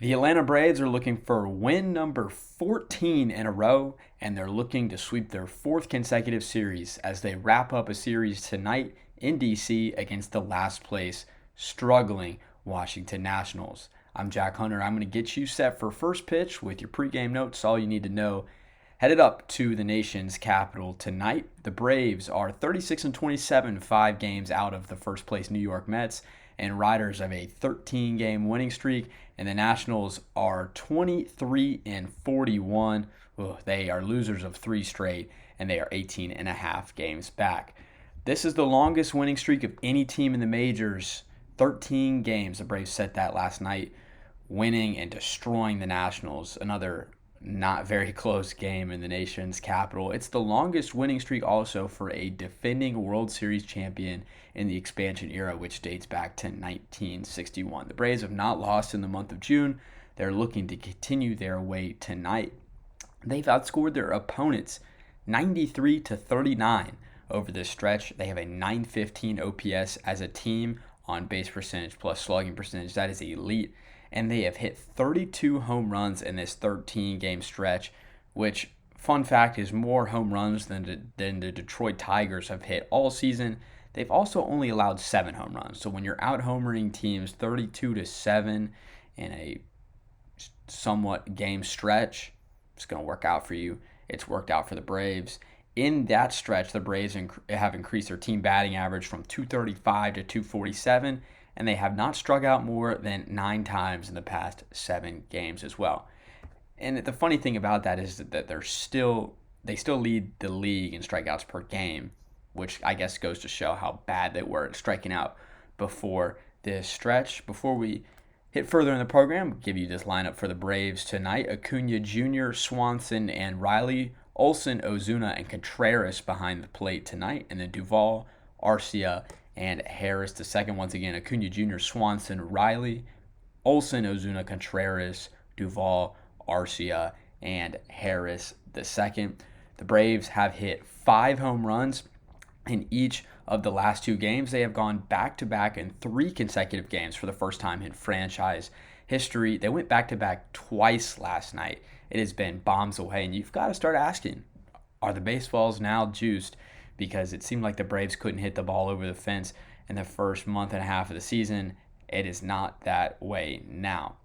The Atlanta Braves are looking for win number 14 in a row, and they're looking to sweep their fourth consecutive series as they wrap up a series tonight in DC against the last place, struggling Washington Nationals. I'm Jack Hunter. I'm going to get you set for first pitch with your pregame notes, all you need to know. Headed up to the nation's capital tonight, the Braves are 36 and 27, 5 games out of the first place New York Mets, and riders of a 13-game winning streak. And the Nationals are 23 and 41. They are losers of 3 straight, and they are 18 and a half games back. This is the longest winning streak of any team in the majors. 13 games. The Braves set that last night, winning and destroying the Nationals. Another not very close game in the nation's capital. It's the longest winning streak also for a defending World Series champion in the expansion era, which dates back to 1961. The Braves have not lost in the month of June. They're looking to continue their way tonight. They've outscored their opponents 93 to 39 over this stretch. They have a 915 OPS as a team on base percentage plus slugging percentage. That is elite. And they have hit 32 home runs in this 13-game stretch, which, fun fact, is more home runs than the Detroit Tigers have hit all season. They've also only allowed 7 home runs. So when you're out homering teams 32 to 7 in a somewhat game stretch, it's going to work out for you. It's worked out for the Braves. In that stretch, the Braves have increased their team batting average from 235 to 247, and they have not struck out more than 9 times in the past 7 games as well. And the funny thing about that is that they still lead the league in strikeouts per game, which I guess goes to show how bad they were at striking out before this stretch. Before we hit further in the program, I'll give you this lineup for the Braves tonight. Acuna Jr., Swanson, and Riley. Olson, Ozuna, and Contreras behind the plate tonight. And then Duvall, Arcia, and Harris the second. Once again, Acuna Jr., Swanson, Riley, Olson, Ozuna, Contreras, Duvall, Arcia, and Harris the second. The Braves have hit 5 home runs in each of the last 2 games. They have gone back-to-back in 3 consecutive games for the first time in franchise history. They went back-to-back twice last night. It has been bombs away, and you've got to start asking, are the baseballs now juiced? Because it seemed like the Braves couldn't hit the ball over the fence in the first month and a half of the season. It is not that way now.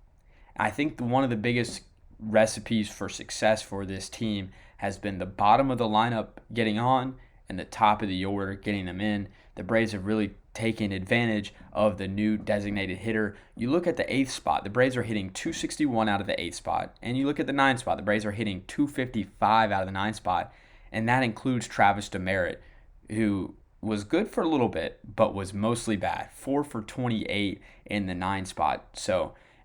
I think one of the biggest recipes for success for this team has been the bottom of the lineup getting on and the top of the order getting them in. The Braves have really taken advantage of the new designated hitter. You look at the 8th spot, the Braves are hitting 261 out of the 8th spot. And you look at the 9th spot, the Braves are hitting 255 out of the 9th spot. And that includes Travis Demeritte, who was good for a little bit, but was mostly bad. 4 for 28 in the 9 spot.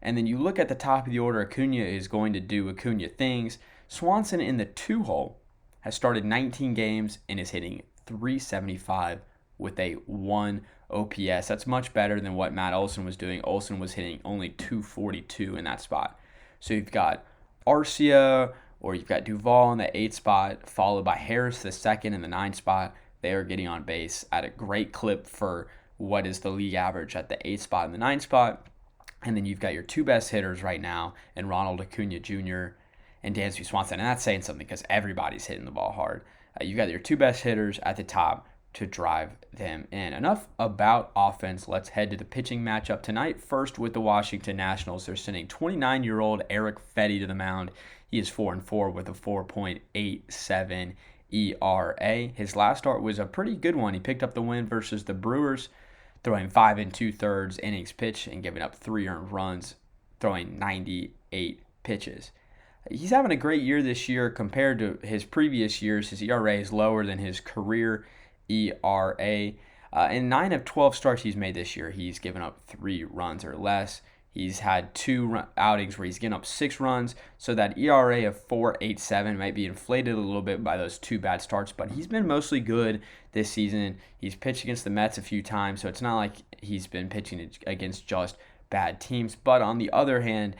And then you look at the top of the order, Acuna is going to do Acuna things. Swanson in the 2 hole has started 19 games and is hitting 375 with a 1 OPS. That's much better than what Matt Olson was doing. Olson was hitting only 242 in that spot. So you've got Arcia, or you've got Duvall in the 8th spot, followed by Harris the second in the 9th spot. They are getting on base at a great clip for what is the league average at the 8th spot and the 9th spot. And then you've got your 2 best hitters right now in Ronald Acuna Jr. and Dansby Swanson. And that's saying something because everybody's hitting the ball hard. You've got your 2 best hitters at the top to drive them in. Enough about offense. Let's head to the pitching matchup tonight. First with the Washington Nationals. They're sending 29-year-old Erick Fedde to the mound. He is 4-4 with a 4.87 ERA. His last start was a pretty good one. He picked up the win versus the Brewers, throwing 5 2/3 innings pitched and giving up 3 earned runs, throwing 98 pitches. He's having a great year this year compared to his previous years. His ERA is lower than his career ERA. In 9 of 12 starts he's made this year, he's given up 3 runs or less. He's had 2 outings where he's given up 6 runs, so that ERA of 4.87 might be inflated a little bit by those 2 bad starts, but he's been mostly good this season. He's pitched against the Mets a few times, so it's not like he's been pitching against just bad teams. But on the other hand,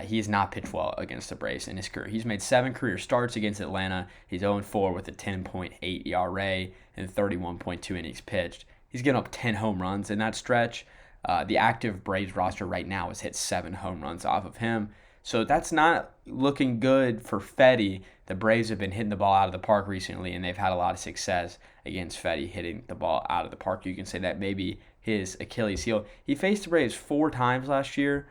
he has not pitched well against the Braves in his career. He's made 7 career starts against Atlanta. He's 0-4 with a 10.8 ERA and 31.2 innings pitched. He's given up 10 home runs in that stretch. The active Braves roster right now has hit 7 home runs off of him. So that's not looking good for Fedde. The Braves have been hitting the ball out of the park recently, and they've had a lot of success against Fedde hitting the ball out of the park. You can say that maybe his Achilles heel. He faced the Braves 4 times last year.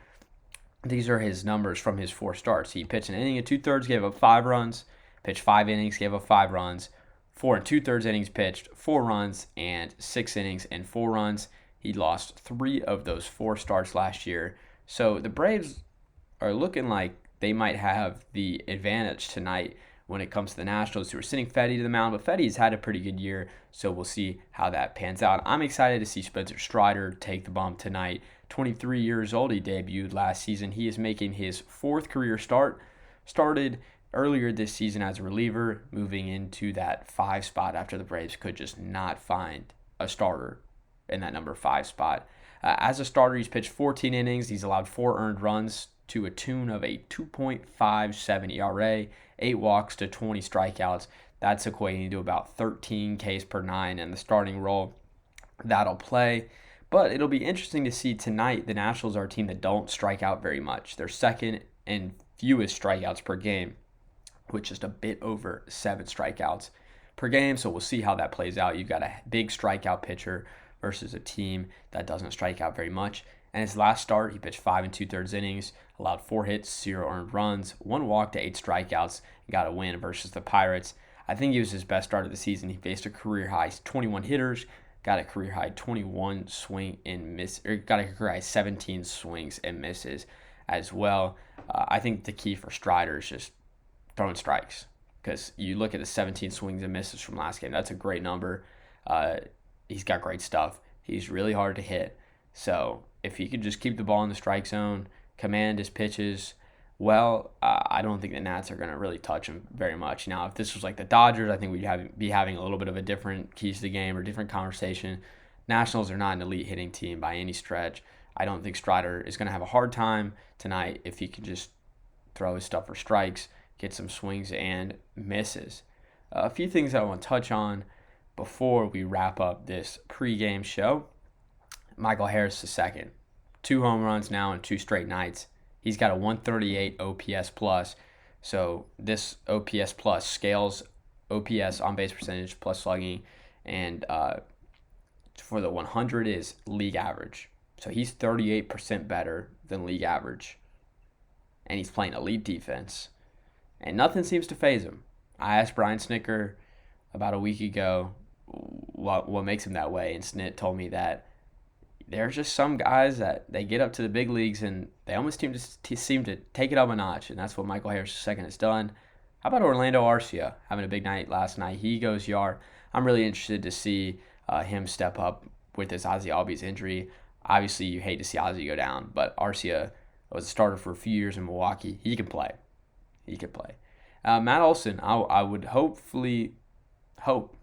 These are his numbers from his 4 starts. He pitched an inning and 2/3, gave up 5 runs. Pitched 5 innings, gave up 5 runs. 4 2/3 innings pitched, 4 runs, and 6 innings and 4 runs. He lost 3 of those 4 starts last year. So the Braves are looking like they might have the advantage tonight when it comes to the Nationals, who are sending Fedde to the mound. But Fedde's had a pretty good year, so we'll see how that pans out. I'm excited to see Spencer Strider take the bump tonight. 23 years old, he debuted last season. He is making his 4th career start. Started earlier this season as a reliever, moving into that 5 spot after the Braves could just not find a starter in that number 5 spot. As a starter, he's pitched 14 innings. He's allowed 4 earned runs to a tune of a 2.57 ERA, 8 walks to 20 strikeouts. That's equating to about 13 Ks per 9 in the starting role. That'll play. But it'll be interesting to see tonight. The Nationals are a team that don't strike out very much. They're second in fewest strikeouts per game, which is a bit over 7 strikeouts per game. So we'll see how that plays out. You've got a big strikeout pitcher versus a team that doesn't strike out very much. And his last start, he pitched 5 2/3 innings, allowed 4 hits, 0 earned runs, 1 walk to 8 strikeouts, and got a win versus the Pirates. I think it was his best start of the season. He faced a career high 21 hitters, got a career high 21 swing and miss, or got a career high 17 swings and misses as well. I think the key for Strider is just throwing strikes, because you look at the 17 swings and misses from last game. That's a great number. He's got great stuff. He's really hard to hit. So if he could just keep the ball in the strike zone, command his pitches, well, I don't think the Nats are going to really touch him very much. Now, if this was like the Dodgers, I think we'd be having a little bit of a different keys to the game or different conversation. Nationals are not an elite hitting team by any stretch. I don't think Strider is going to have a hard time tonight if he can just throw his stuff for strikes, get some swings and misses. A few things that I want to touch on before we wrap up this pregame show. Michael Harris II, 2 home runs now in 2 straight nights. He's got a 138 OPS plus. So this OPS plus scales OPS, on base percentage, plus slugging, and for the 100 is league average. So he's 38% better than league average. And he's playing elite defense. And nothing seems to faze him. I asked Brian Snitker about a week ago what makes him that way, and Snit told me that there's just some guys that they get up to the big leagues and they almost seem to take it up a notch, and that's what Michael Harris II has done. How about Orlando Arcia having a big night last night? He goes yard. I'm really interested to see him step up with this Ozzie Albies injury. Obviously, you hate to see Ozzie go down, but Arcia was a starter for a few years in Milwaukee. He can play. Matt Olson, I would hope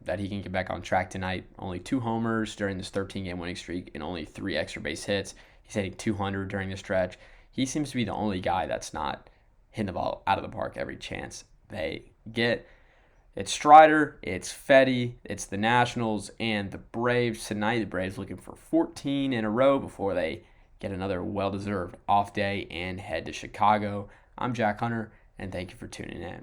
that he can get back on track tonight. Only 2 homers during this 13-game winning streak and only 3 extra base hits. He's hitting 200 during the stretch. He seems to be the only guy that's not hitting the ball out of the park every chance they get. It's Strider, it's Fedde, it's the Nationals, and the Braves tonight. The Braves looking for 14 in a row before they get another well-deserved off day and head to Chicago. I'm Jack Hunter, and thank you for tuning in.